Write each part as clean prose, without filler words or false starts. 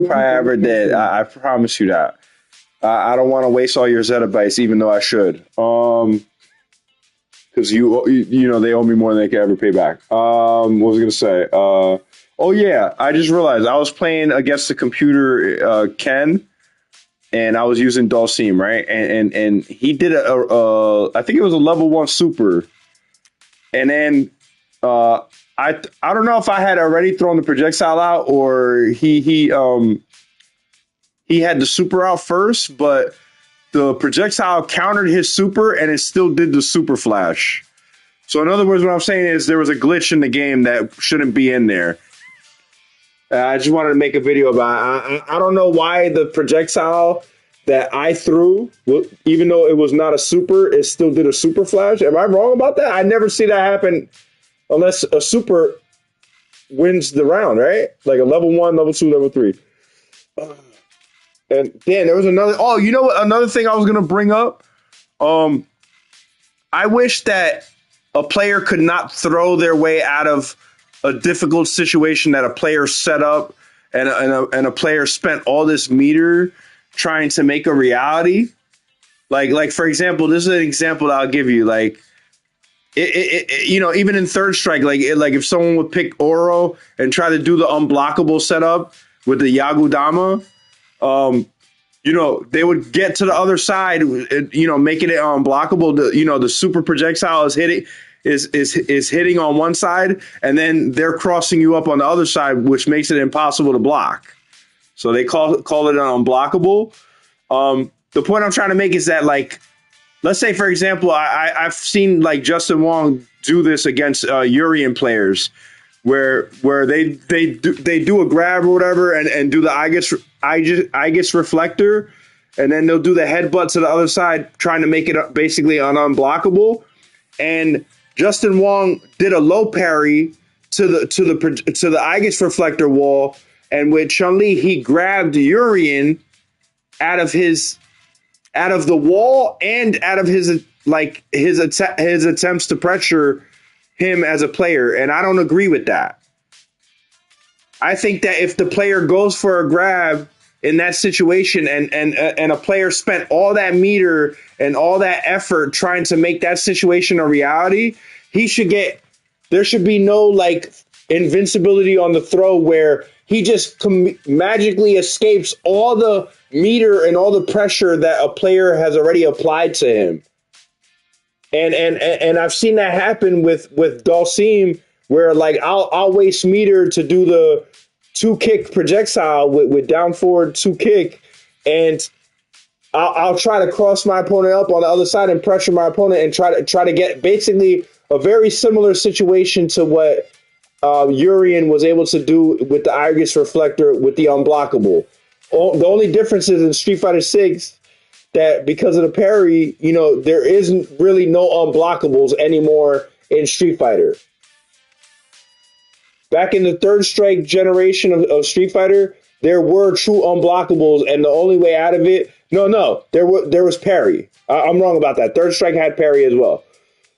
if I ever did. I promise you that. I don't want to waste all your zettabytes, even though I should. Because you know they owe me more than they can ever pay back. What was I gonna say? Oh yeah, I just realized I was playing against the computer Ken, and I was using Dulcim, right? And he did I think it was a level 1 super, and then I don't know if I had already thrown the projectile out or he had the super out first, but the projectile countered his super and it still did the super flash. So in other words, what I'm saying is there was a glitch in the game that shouldn't be in there. I just wanted to make a video about it. I don't know why the projectile that I threw, even though it was not a super, it still did a super flash. Am I wrong about that? I never see that happen unless a super wins the round, right? Like a level 1, level 2, level 3. And then there was another. Oh, you know what? Another thing I was gonna bring up. I wish that a player could not throw their way out of a difficult situation that a player set up, and a player spent all this meter trying to make a reality. Like for example, this is an example that I'll give you. Like, you know, even in third strike, like if someone would pick Oro and try to do the unblockable setup with the Yagudama, you know, they would get to the other side, you know, making it unblockable. You know, the super projectile is hitting on one side, and then they're crossing you up on the other side, which makes it impossible to block. So they call it an unblockable. The point I'm trying to make is that, like, let's say, for example, I've seen like Justin Wong do this against Urian players, where they do a grab or whatever and do the Aegis reflector, and then they'll do the headbutt to the other side, trying to make it basically an unblockable. And Justin Wong did a low parry to the Aegis reflector wall, and with Chun-Li, he grabbed Urian out of the wall and out of his attempts to pressure him as a player, and I don't agree with that. I think that if the player goes for a grab in that situation and a player spent all that meter and all that effort trying to make that situation a reality, there should be no like invincibility on the throw where he just magically escapes all the meter and all the pressure that a player has already applied to him. And I've seen that happen with Dulcim, where like I'll waste meter to do the 2-kick projectile with down forward 2-kick, and I'll try to cross my opponent up on the other side and pressure my opponent and try to get basically a very similar situation to what Urian was able to do with the Aegis reflector with the unblockable. The only difference is in Street Fighter 6 that because of the parry, you know, there isn't really no unblockables anymore in Street Fighter. Back in the third strike generation of Street Fighter, there were true unblockables, and the only way out of it, there was parry. I'm wrong about that. Third strike had parry as well.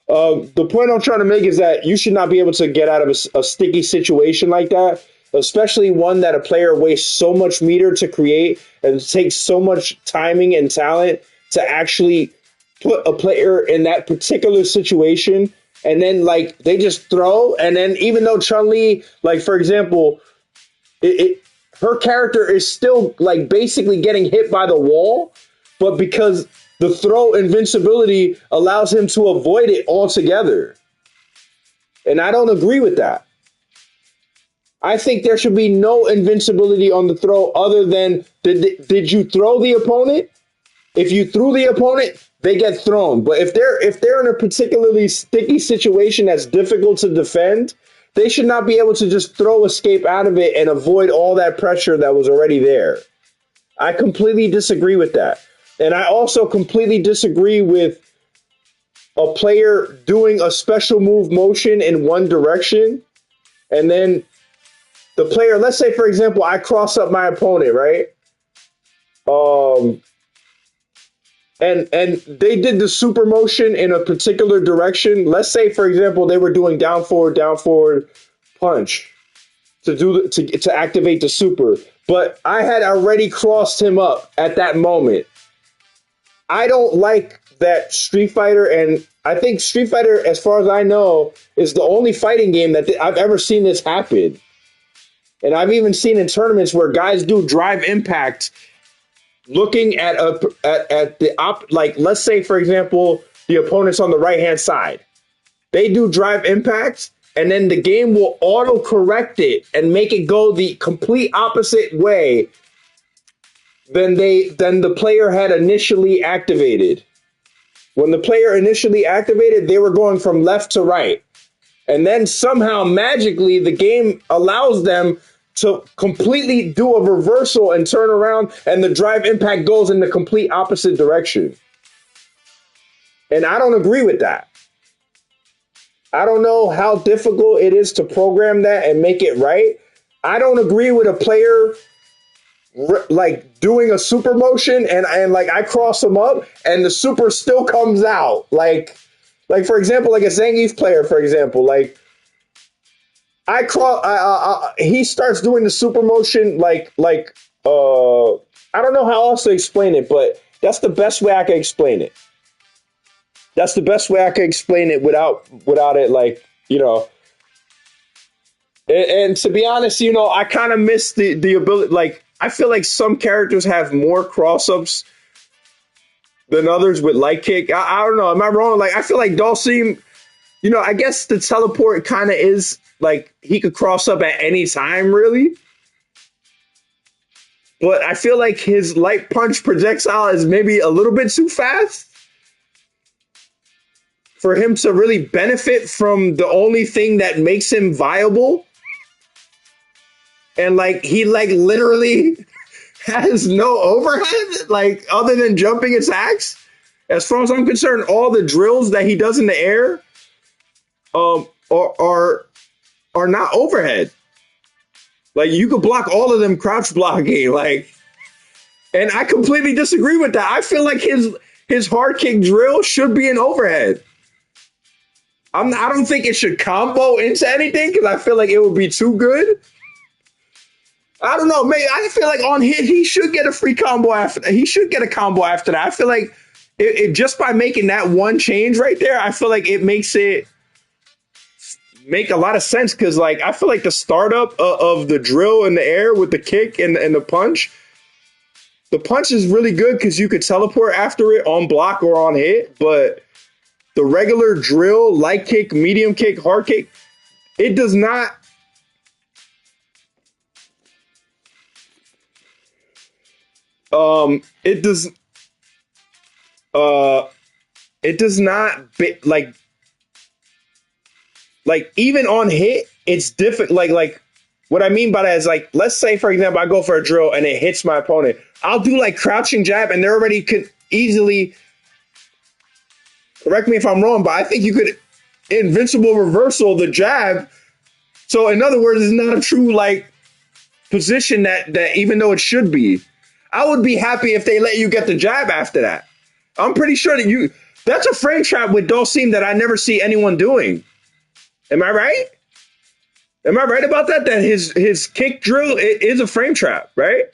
The point I'm trying to make is that you should not be able to get out of a sticky situation like that, especially one that a player wastes so much meter to create and takes so much timing and talent to actually put a player in that particular situation. And then, like, they just throw. And then even though Chun-Li, like, for example, her character is still, like, basically getting hit by the wall. But because the throw invincibility allows him to avoid it altogether. And I don't agree with that. I think there should be no invincibility on the throw other than did you throw the opponent? If you threw the opponent, they get thrown. But if they're in a particularly sticky situation that's difficult to defend, they should not be able to just throw escape out of it and avoid all that pressure that was already there. I completely disagree with that. And I also completely disagree with a player doing a special move motion in one direction, and then the player, let's say, for example, I cross up my opponent, right? And they did the super motion in a particular direction. Let's say, for example, they were doing down forward punch to activate the super. but I had already crossed him up at that moment. I don't like that Street Fighter, and I think Street Fighter, as far as I know, is the only fighting game that I've ever seen this happen. And I've even seen in tournaments where guys do drive impact, looking at the like, let's say for example the opponent's on the right hand side. They do drive impact, and then the game will auto correct it and make it go the complete opposite way than the player had initially activated. When the player initially activated, they were going from left to right. And then somehow magically the game allows them to completely do a reversal and turn around, and the drive impact goes in the complete opposite direction. And I don't agree with that. I don't know how difficult it is to program that and make it right. I don't agree with a player like doing a super motion and like I cross them up and the super still comes out. Like for example, like a Zangief player, for example, like he starts doing the super motion like I don't know how else to explain it, but that's the best way I can explain it. That's the best way I can explain it without it, like, you know. And to be honest, you know, I kind of miss the ability. Like, I feel like some characters have more cross-ups than others with light kick. I don't know. Am I wrong? Like, I feel like Dhalsim, you know, I guess the teleport kind of is like he could cross up at any time, really. But I feel like his light punch projectile is maybe a little bit too fast for him to really benefit from the only thing that makes him viable. And like he like literally has no overhead, like other than jumping attacks. As far as I'm concerned, all the drills that he does in the air are not overhead. Like you could block all of them crouch blocking, like, and I completely disagree with that. I feel like his hard kick drill should be an overhead. I don't think it should combo into anything because I feel like it would be too good. I don't know, maybe I feel like on hit he should get a free combo after that. He should get a combo after that. I feel like it just by making that one change right there, I feel like it makes it make a lot of sense because like I feel like the startup of the drill in the air with the kick and the punch, the punch is really good because you could teleport after it on block or on hit, but the regular drill, light kick, medium kick, hard kick, it does not. It does not like even on hit, it's different. Like what I mean by that is like, let's say for example, I go for a drill and it hits my opponent. I'll do like crouching jab and they already could easily. Correct me if I'm wrong, but I think you could invincible reversal the jab. So in other words, it's not a true like position that even though it should be. I would be happy if they let you get the jab after that. I'm pretty sure that that's a frame trap with Dhalsim that I never see anyone doing. Am I right? Am I right about that? That his kick drill is a frame trap, right?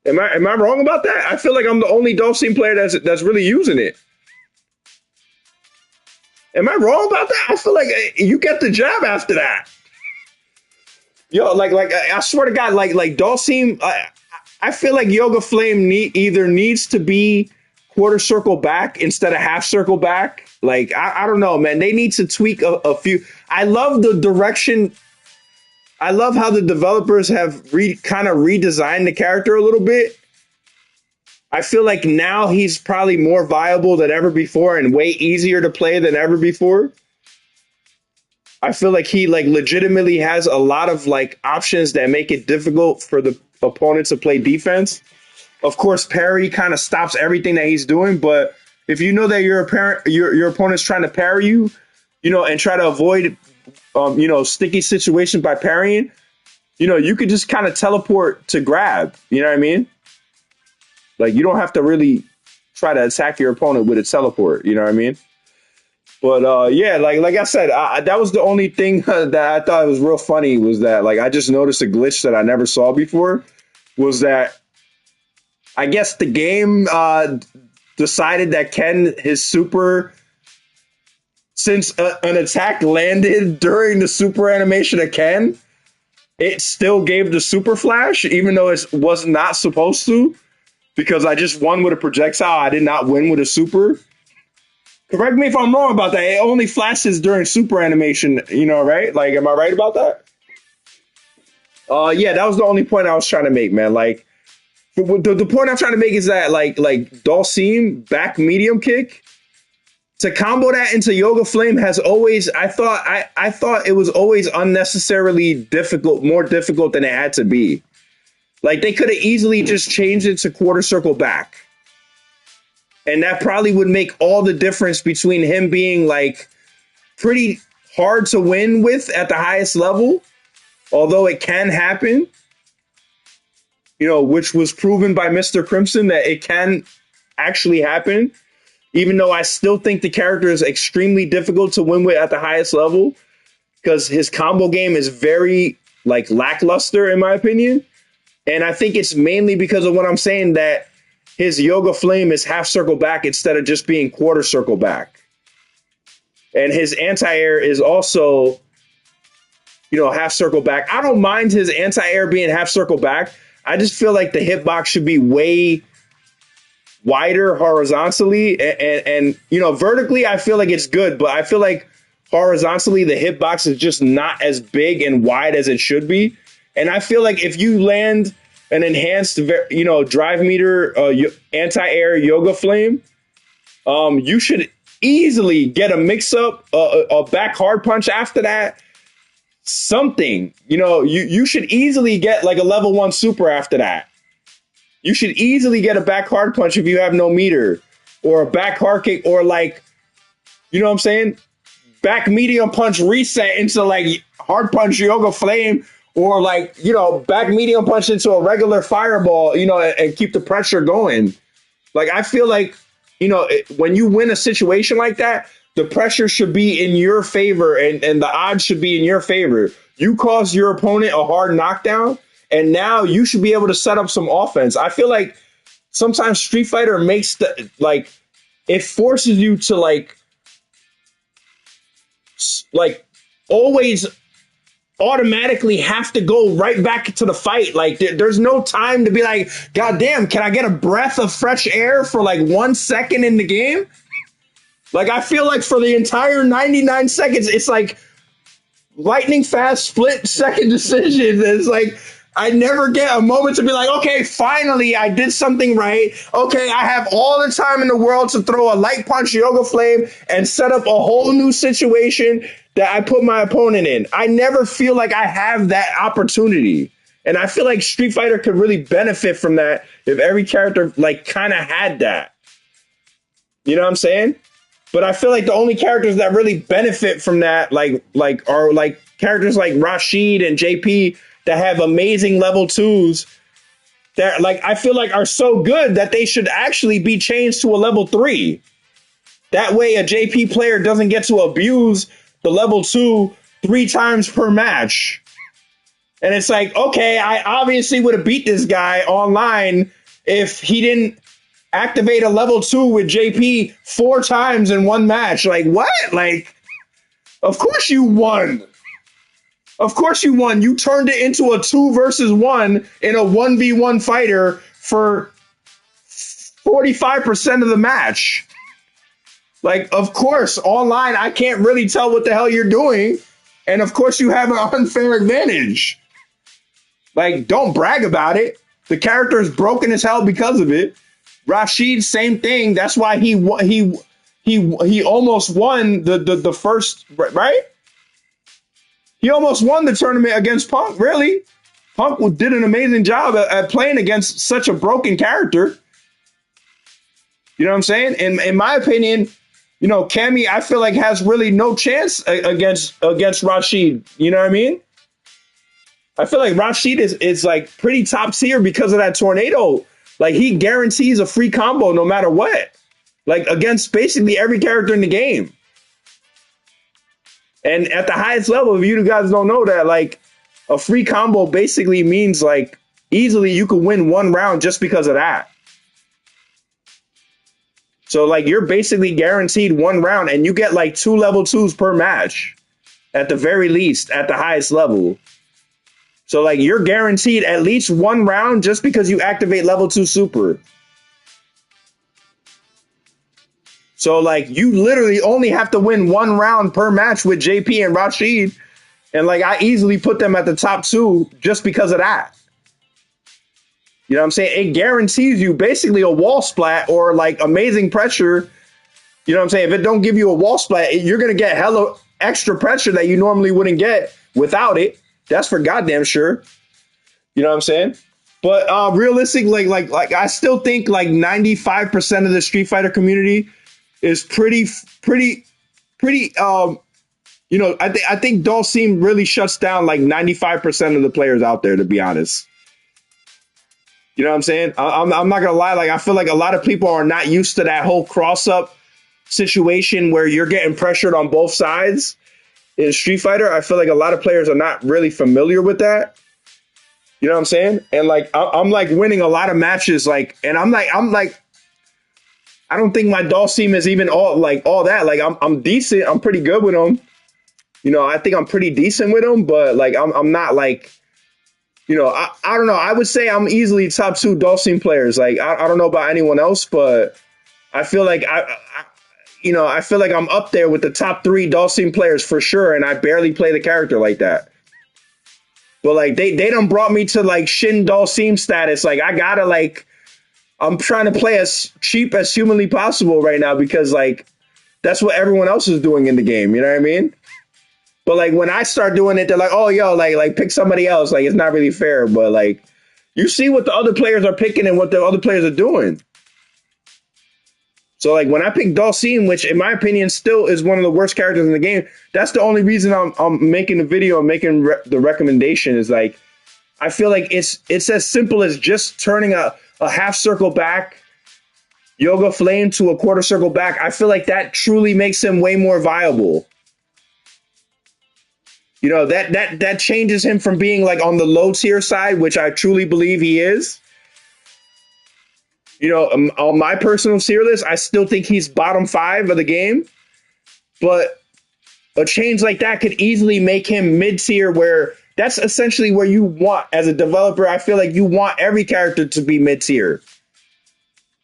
Am I wrong about that? I feel like I'm the only Dhalsim player that's really using it. Am I wrong about that? I feel like you get the jab after that. Yo, like I swear to God, like Dhalsim, I feel like Yoga Flame either needs to be quarter circle back instead of half circle back. Like I don't know, man. They need to tweak a few. I love the direction. I love how the developers have kind of redesigned the character a little bit. I feel like now he's probably more viable than ever before and way easier to play than ever before. I feel like he like legitimately has a lot of like options that make it difficult for the opponent to play defense. Of course, parry kind of stops everything that he's doing, but if you know that your opponent's trying to parry you, you know, and try to avoid you know, sticky situations by parrying, you know, you could just kind of teleport to grab, you know what I mean? Like, you don't have to really try to attack your opponent with a teleport, you know what I mean? But yeah, like I said, that was the only thing that I thought was real funny was that like I just noticed a glitch that I never saw before was that I guess the game decided that Ken his super since an attack landed during the super animation of Ken, it still gave the super flash even though it was not supposed to because I just won with a projectile. I did not win with a super. Correct me if I'm wrong about that. It only flashes during super animation, you know, right? Like, am I right about that? Yeah, that was the only point I was trying to make, man. Like, the point I'm trying to make is that, like Dulcine back medium kick to combo that into Yoga Flame has always. I thought it was always unnecessarily difficult, more difficult than it had to be. Like, they could have easily just changed it to quarter circle back. And that probably would make all the difference between him being like pretty hard to win with at the highest level, although it can happen, you know, which was proven by Mr. Crimson that it can actually happen, even though I still think the character is extremely difficult to win with at the highest level because his combo game is very like lackluster in my opinion. And I think it's mainly because of what I'm saying that his Yoga Flame is half circle back instead of just being quarter circle back. And his anti-air is also, you know, half circle back. I don't mind his anti-air being half circle back. I just feel like the hitbox should be way wider horizontally. And you know, vertically, I feel like it's good, but I feel like horizontally, the hitbox is just not as big and wide as it should be. And I feel like if you land an enhanced, you know, drive meter anti-air Yoga Flame, you should easily get a mix-up, a back hard punch after that. Something, you know, you should easily get like a level 1 super after that. You should easily get a back hard punch if you have no meter, or a back hard kick, or like, you know what I'm saying? Back medium punch reset into like hard punch Yoga Flame, or like, you know, back medium punch into a regular fireball, you know, and keep the pressure going. Like, I feel like, you know, when you win a situation like that, the pressure should be in your favor and the odds should be in your favor. You cause your opponent a hard knockdown, and now you should be able to set up some offense. I feel like sometimes Street Fighter makes like, it forces you to like always automatically have to go right back to the fight. Like, there's no time to be like, God damn, can I get a breath of fresh air for like 1 second in the game? Like, I feel like for the entire 99 seconds, it's like lightning fast split second decisions. It's like, I never get a moment to be like, okay, finally, I did something right. Okay, I have all the time in the world to throw a light punch Yoga Flame and set up a whole new situation that I put my opponent in. I never feel like I have that opportunity. And I feel like Street Fighter could really benefit from that if every character like kind of had that. You know what I'm saying? But I feel like the only characters that really benefit from that are like characters like Rashid and JP that have amazing level 2s that like I feel like are so good that they should actually be changed to a level 3. That way a JP player doesn't get to abuse the level 2 3 times per match. And it's like, okay, I obviously would have beat this guy online if he didn't activate a level 2 with JP 4 times in one match. Like, what? Like, of course you won. Of course you won. You turned it into a 2 versus 1 in a 1v1 fighter for 45% of the match. Like, of course, online, I can't really tell what the hell you're doing. And of course you have an unfair advantage. Like, don't brag about it. The character is broken as hell because of it. Rashid, same thing. That's why he almost won the first, right? He almost won the tournament against Punk, really. Punk did an amazing job at playing against such a broken character. You know what I'm saying? And in my opinion, you know, Cammy, I feel like has really no chance against Rashid. You know what I mean? I feel like Rashid is like pretty top tier because of that tornado. Like, he guarantees a free combo no matter what. Like, against basically every character in the game. And at the highest level, if you guys don't know that, like a free combo basically means like easily you could win one round just because of that. So like you're basically guaranteed one round and you get like 2 level 2s per match at the very least at the highest level. So like you're guaranteed at least one round just because you activate level 2 super. So like you literally only have to win one round per match with JP and Rashid. And like I easily put them at the top 2 just because of that. You know what I'm saying? It guarantees you basically a wall splat or like amazing pressure. You know what I'm saying? If it don't give you a wall splat, you're going to get hella extra pressure that you normally wouldn't get without it. That's for goddamn sure. You know what I'm saying? But realistic, like I still think like 95% of the Street Fighter community is pretty you know, I think Dulcim really shuts down like 95% of the players out there, to be honest. You know what I'm saying? I'm not gonna lie, like I feel like a lot of people are not used to that whole cross up situation where you're getting pressured on both sides in Street Fighter. I feel like a lot of players are not really familiar with that. You know what I'm saying? And like I'm like winning a lot of matches, like, and I'm like I don't think my Dulcim is even all that. Like I'm decent. I'm pretty good with him. You know, I think I'm pretty decent with him, but like I'm not like, you know, I don't know. I would say I'm easily top 2 Dulcim players. Like I don't know about anyone else, but I feel like I feel like I'm up there with the top 3 Dulcim players for sure, and I barely play the character like that. But like they done brought me to like Shin Dulcim status. Like I gotta like I'm trying to play as cheap as humanly possible right now because like that's what everyone else is doing in the game. You know what I mean? But like when I start doing it, they're like, "Oh, yo, like pick somebody else." Like it's not really fair. But like you see what the other players are picking and what the other players are doing. So like when I pick Dulcim, which in my opinion still is one of the worst characters in the game, that's the only reason I'm making the video and making the recommendation is like I feel like it's as simple as just turning a half circle back, Yoga Flame to a quarter circle back. I feel like that truly makes him way more viable. You know, that changes him from being like on the low tier side, which I truly believe he is. You know, on my personal tier list, I still think he's bottom 5 of the game. But a change like that could easily make him mid tier, where that's essentially where you want as a developer. I feel like you want every character to be mid tier.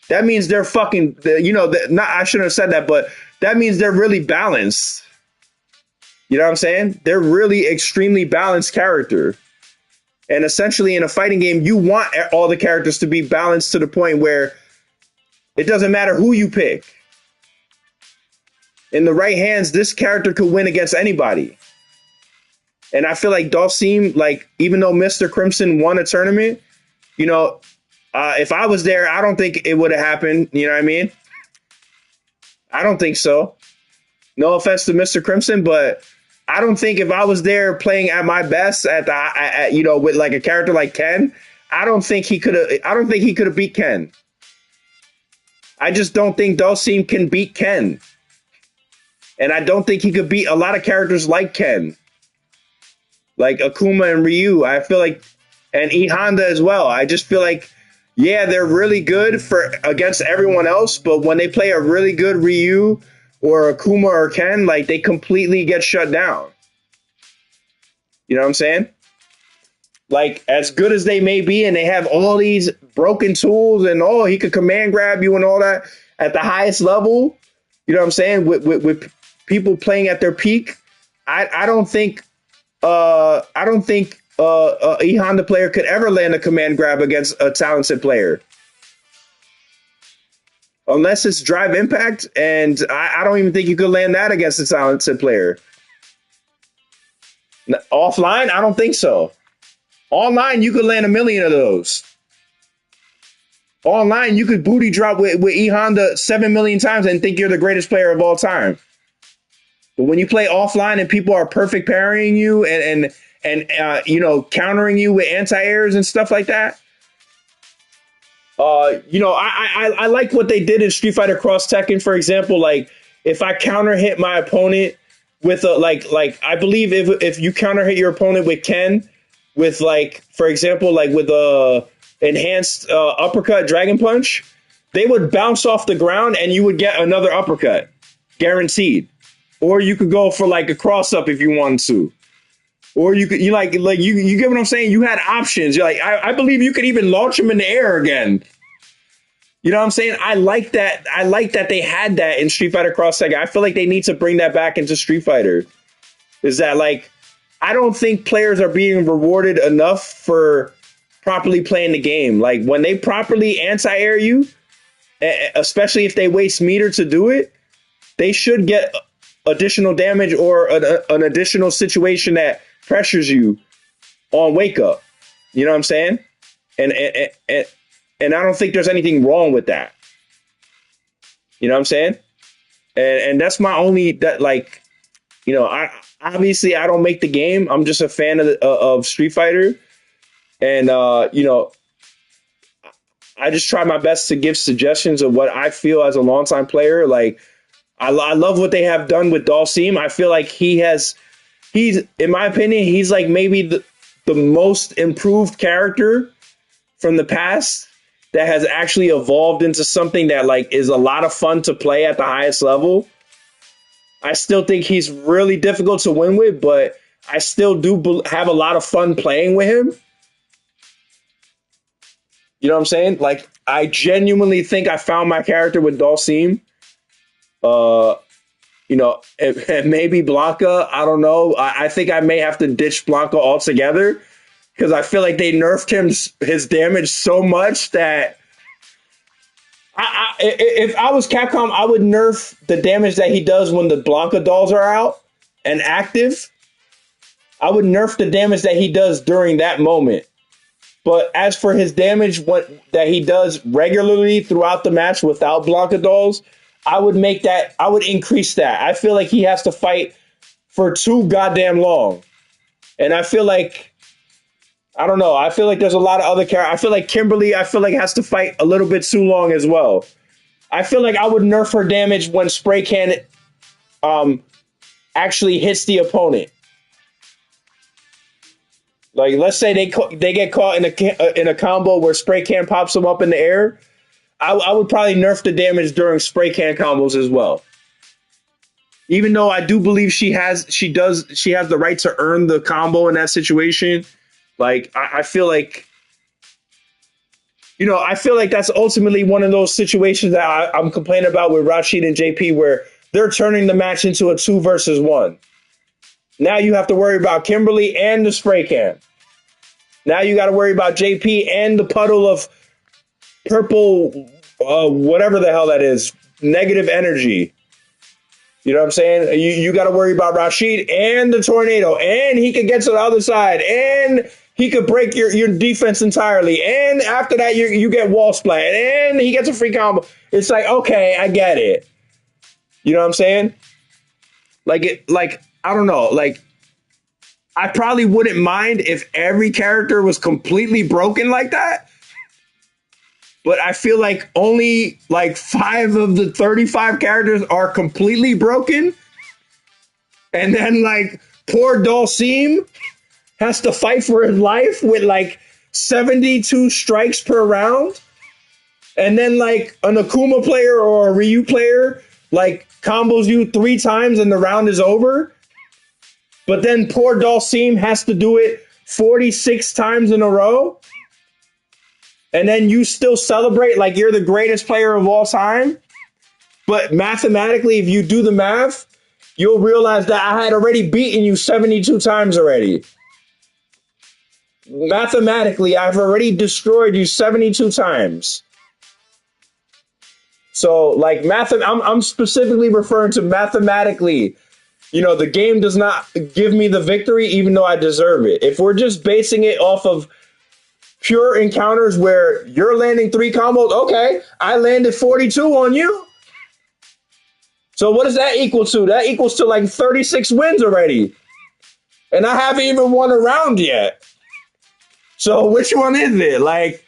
That means they're fucking, you know, I shouldn't have said that, but that means they're really balanced. You know what I'm saying? They're really extremely balanced character. And essentially in a fighting game, you want all the characters to be balanced to the point where it doesn't matter who you pick. In the right hands, this character could win against anybody. And I feel like Dulcim, like, even though Mr. Crimson won a tournament, you know, if I was there, I don't think it would have happened. You know what I mean? I don't think so. No offense to Mr. Crimson, but I don't think if I was there playing at my best at you know, with like a character like Ken, I don't think he could have beat Ken. I just don't think Dulcim can beat Ken. And I don't think he could beat a lot of characters like Ken. Like Akuma and Ryu. I feel like, and E Honda as well. I just feel like, yeah, they're really good for against everyone else, but when they play a really good Ryu or Akuma or Ken, like they completely get shut down. You know what I'm saying? Like as good as they may be, and they have all these broken tools, and oh, he could command grab you and all that at the highest level. You know what I'm saying? With people playing at their peak, I don't think E Honda player could ever land a command grab against a talented player. Unless it's drive impact, and I don't even think you could land that against a talented player. Offline, I don't think so. Online, you could land a million of those. Online, you could booty drop with E Honda 7 million times and think you're the greatest player of all time. But when you play offline and people are perfect parrying you and you know, countering you with anti-airs and stuff like that, you know, I like what they did in Street Fighter Cross Tekken, for example. Like, if I counter hit my opponent with a I believe if you counter hit your opponent with Ken, with like for example like with a enhanced uppercut dragon punch, they would bounce off the ground and you would get another uppercut, guaranteed. Or you could go for like a cross up if you wanted to. Or you could you get what I'm saying? You had options. You're like I believe you could even launch them in the air again. You know what I'm saying? I like that. I like that they had that in Street Fighter Cross Tekken. I feel like they need to bring that back into Street Fighter. Is that like, I don't think players are being rewarded enough for properly playing the game. Like when they properly anti-air you, especially if they waste meter to do it, they should get additional damage or an additional situation that pressures you on wake up. You know what I'm saying? And I don't think there's anything wrong with that. You know what I'm saying? And that's my only, that like, you know, I don't make the game. I'm just a fan of Street Fighter. And, you know, I just try my best to give suggestions of what I feel as a longtime player. Like, I love what they have done with Dalsim. I feel like he's, in my opinion, he's like maybe the most improved character from the past that has actually evolved into something that like is a lot of fun to play at the highest level. I still think he's really difficult to win with, but I still do have a lot of fun playing with him. You know what I'm saying? Like, I genuinely think I found my character with Dalsim. You know, and maybe Blanca, I don't know. I think I may have to ditch Blanca altogether, because I feel like they nerfed his damage so much that if I was Capcom, I would nerf the damage that he does when the Blanca dolls are out and active. I would nerf the damage that he does during that moment. But as for his damage that he does regularly throughout the match without Blanca dolls, I would increase that. I feel like he has to fight for too goddamn long. And I feel like, I don't know. I feel like there's a lot of other characters. I feel like Kimberly, has to fight a little bit too long as well. I feel like I would nerf her damage when Spray Can actually hits the opponent. Like, let's say they get caught in a combo where Spray Can pops them up in the air. I would probably nerf the damage during Spray Can combos as well. Even though I do believe she has the right to earn the combo in that situation. Like, I feel like, you know, I feel like that's ultimately one of those situations that I'm complaining about with Rashid and JP, where they're turning the match into a 2 versus 1. Now you have to worry about Kimberly and the Spray Can. Now you got to worry about JP and the puddle of purple, whatever the hell that is, negative energy. You know what I'm saying? You got to worry about Rashid and the tornado, and he could get to the other side, and he could break your defense entirely. And after that, you get wall splat, and he gets a free combo. It's like, okay, I get it. You know what I'm saying? Like, I don't know. Like, I probably wouldn't mind if every character was completely broken like that. But I feel like only like 5 of the 35 characters are completely broken. And then like poor Dalsim has to fight for his life with like 72 strikes per round. And then like an Akuma player or a Ryu player like combos you 3 times and the round is over. But then poor Dalsim has to do it 46 times in a row. And then you still celebrate like you're the greatest player of all time. But mathematically, if you do the math, you'll realize that I had already beaten you 72 times already. Mathematically, I've already destroyed you 72 times. So, like, I'm specifically referring to mathematically. You know, the game does not give me the victory, even though I deserve it. If we're just basing it off of pure encounters where you're landing 3 combos, okay, I landed 42 on you. So what does that equal to? That equals to like 36 wins already. And I haven't even won a round yet. So which one is it? Like,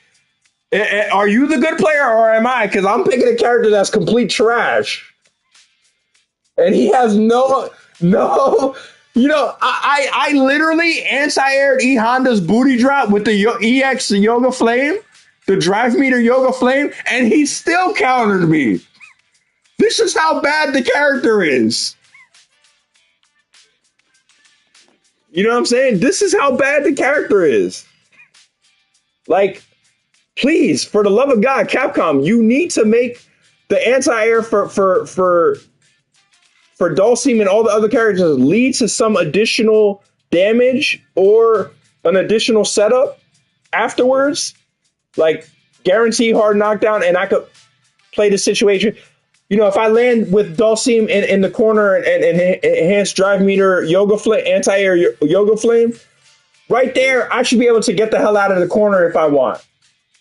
are you the good player or am I? Because I'm picking a character that's complete trash. And he has No, you know, I literally anti-aired E Honda's booty drop with the EX Yoga Flame, the Drive Meter Yoga Flame, and he still countered me. This is how bad the character is. You know what I'm saying? This is how bad the character is. Like, please, for the love of God, Capcom, you need to make the anti-air for Dhalsim and all the other characters lead to some additional damage or an additional setup afterwards. Like, guarantee hard knockdown, and I could play the situation. You know, if I land with Dhalsim in the corner and enhanced drive meter yoga flame, anti-air yoga flame, right there, I should be able to get the hell out of the corner if I want.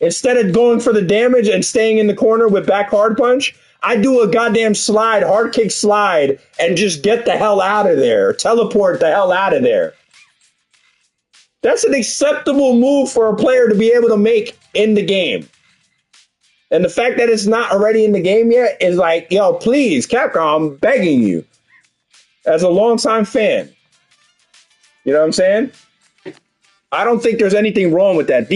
Instead of going for the damage and staying in the corner with back hard punch, I do a goddamn slide, hard kick slide, and just get the hell out of there. Teleport the hell out of there. That's an acceptable move for a player to be able to make in the game. And the fact that it's not already in the game yet is like, yo, please, Capcom, I'm begging you. As a longtime fan. You know what I'm saying? I don't think there's anything wrong with that.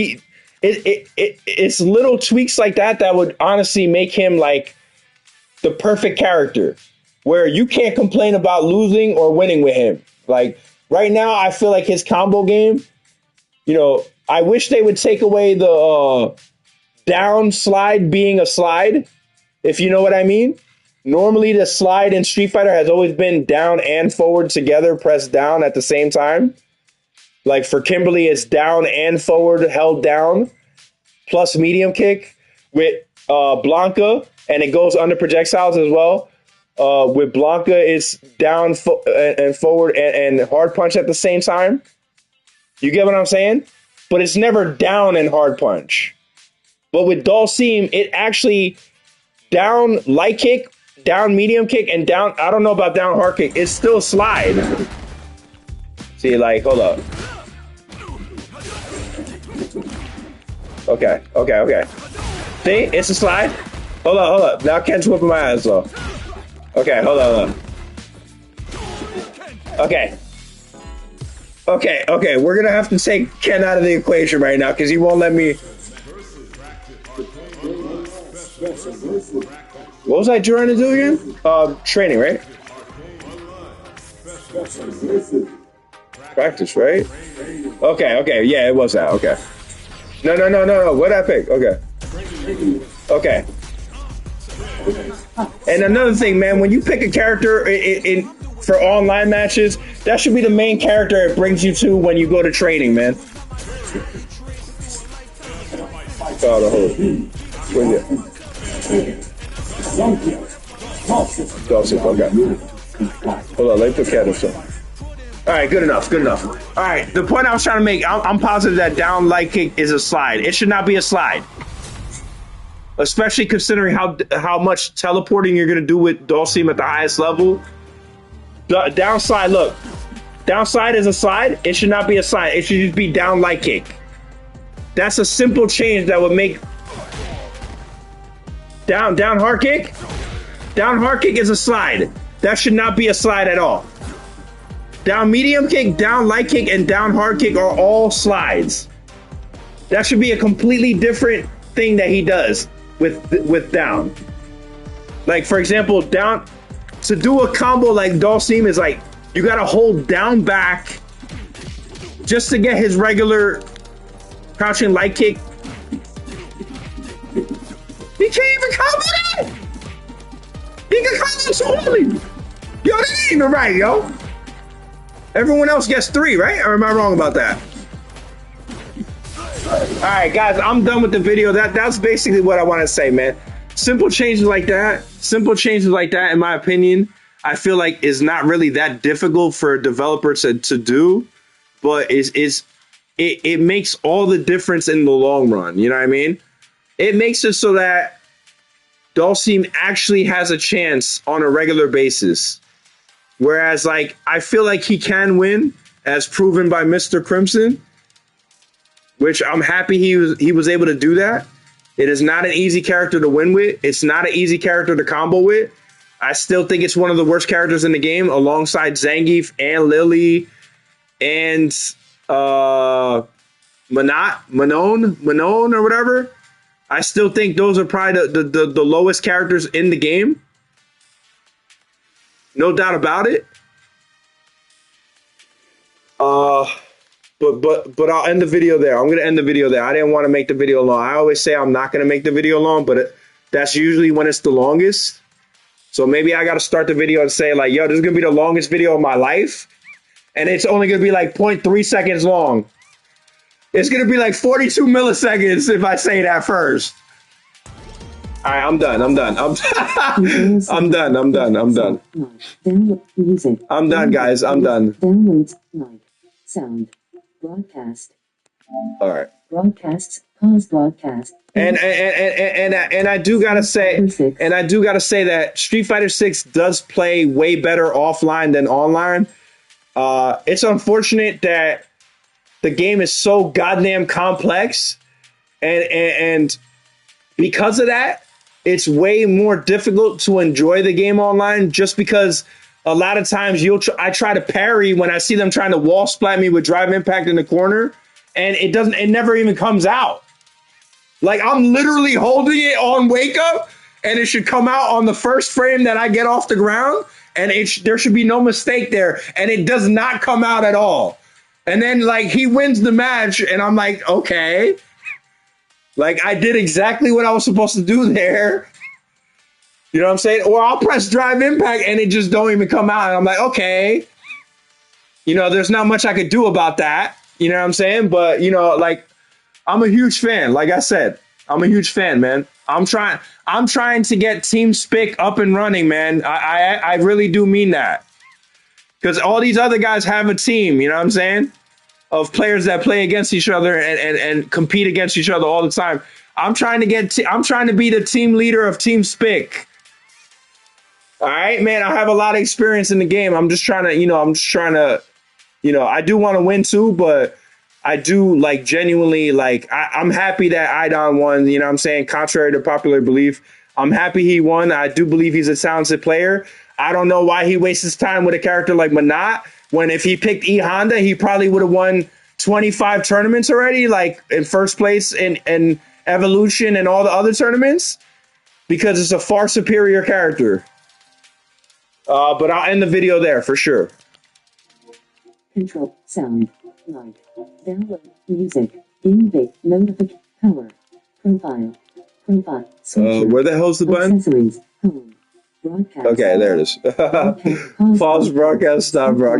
It's little tweaks like that that would honestly make him like the perfect character where you can't complain about losing or winning with him. Like right now, I feel like his combo game, you know, I wish they would take away the down slide being a slide, if you know what I mean. Normally the slide in Street Fighter has always been down and forward together, pressed down at the same time. Like for Kimberly, it's down and forward held down, plus medium kick. With Blanca, and it goes under projectiles as well. With Blanca, it's down and forward and hard punch at the same time. You get what I'm saying? But it's never down and hard punch. But with Dhalsim, it actually down light kick, down medium kick, and down, I don't know about down hard kick. It's still slide. See, like, hold up. Okay. See, it's a slide. Hold up. Now Ken's whipping my ass off. Okay, hold on. Okay, we're gonna have to take Ken out of the equation right now because he won't let me. What was I trying to do again? Training, right? Practice, right? Okay, yeah, it was that. Okay. No. What did I pick? Okay. And another thing, man, when you pick a character for online matches, that should be the main character it brings you to when you go to training, man. Oh, the whole. Where's it? Okay. Hold on, let me put cat or something. All right, good enough. All right, the point I was trying to make, I'm positive that down light kick is a slide. It should not be a slide. Especially considering how much teleporting you're going to do with Dhalsim at the highest level. Down slide, look. Down slide is a slide. It should not be a slide. It should just be down light kick. That's a simple change that would make... Down hard kick. Down hard kick is a slide. That should not be a slide at all. Down medium kick, down light kick, and down hard kick are all slides. That should be a completely different thing that he does with down. Like, for example, down, to do a combo like Dhalsim is like, you gotta hold down back just to get his regular crouching light kick. He can't even combo that! He can combo so early! Yo, that ain't even right, yo! Everyone else gets 3, right? Or am I wrong about that? Alright, guys, I'm done with the video. That's basically what I want to say, man. Simple changes like that, in my opinion, I feel like is not really that difficult for a developer to do, but it makes all the difference in the long run, you know what I mean? It makes it so that Dhalsim actually has a chance on a regular basis. Whereas, like, I feel like he can win, as proven by Mr. Crimson, which I'm happy he was able to do that. It is not an easy character to win with. It's not an easy character to combo with. I still think it's one of the worst characters in the game, alongside Zangief and Lily and Manon or whatever. I still think those are probably the lowest characters in the game. No doubt about it. But I'll end the video there. I'm gonna end the video there. I didn't want to make the video long. I always say I'm not gonna make the video long, but that's usually when it's the longest. So maybe I gotta start the video and say like, yo, this is gonna be the longest video of my life, and it's only gonna be like 0.3 seconds long. It's gonna be like 42 milliseconds if I say that first. All right, I'm done. I'm done, guys. I'm done. Downloads, like, sound, broadcast. All right. Broadcasts, pause broadcast. And I do gotta say, that Street Fighter 6 does play way better offline than online. It's unfortunate that the game is so goddamn complex, and because of that, it's way more difficult to enjoy the game online, just because a lot of times I try to parry when I see them trying to wall splat me with drive impact in the corner, and it never even comes out. Like, I'm literally holding it on wake up, and it should come out on the first frame that I get off the ground, and there should be no mistake there, and it does not come out at all. And then, like, he wins the match, and I'm like, okay. Like, I did exactly what I was supposed to do there. You know what I'm saying? Or I'll press drive impact, and it just don't even come out. And I'm like, okay. You know, there's not much I could do about that. You know what I'm saying? But, you know, like, I'm a huge fan. Like I said, I'm a huge fan, man. I'm trying to get Team Spick up and running, man. I really do mean that. Because all these other guys have a team, you know what I'm saying? Of players that play against each other and compete against each other all the time. I'm trying to be the team leader of Team Spick. All right, man. I have a lot of experience in the game. I'm just trying to, I do want to win too, but I do, like, genuinely, like, I'm happy that Idon won, you know what I'm saying? Contrary to popular belief, I'm happy he won. I do believe he's a talented player. I don't know why he wastes his time with a character like Manat, when if he picked E Honda, he probably would have won 25 tournaments already, like in first place in Evolution and all the other tournaments, because it's a far superior character. But I'll end the video there for sure. Control, sound, light, download, music, invade, notification, power, profile, switcher, where the hell's the button? accessories, home, broadcast. Okay, there it is. Pause broadcast, stop broadcast.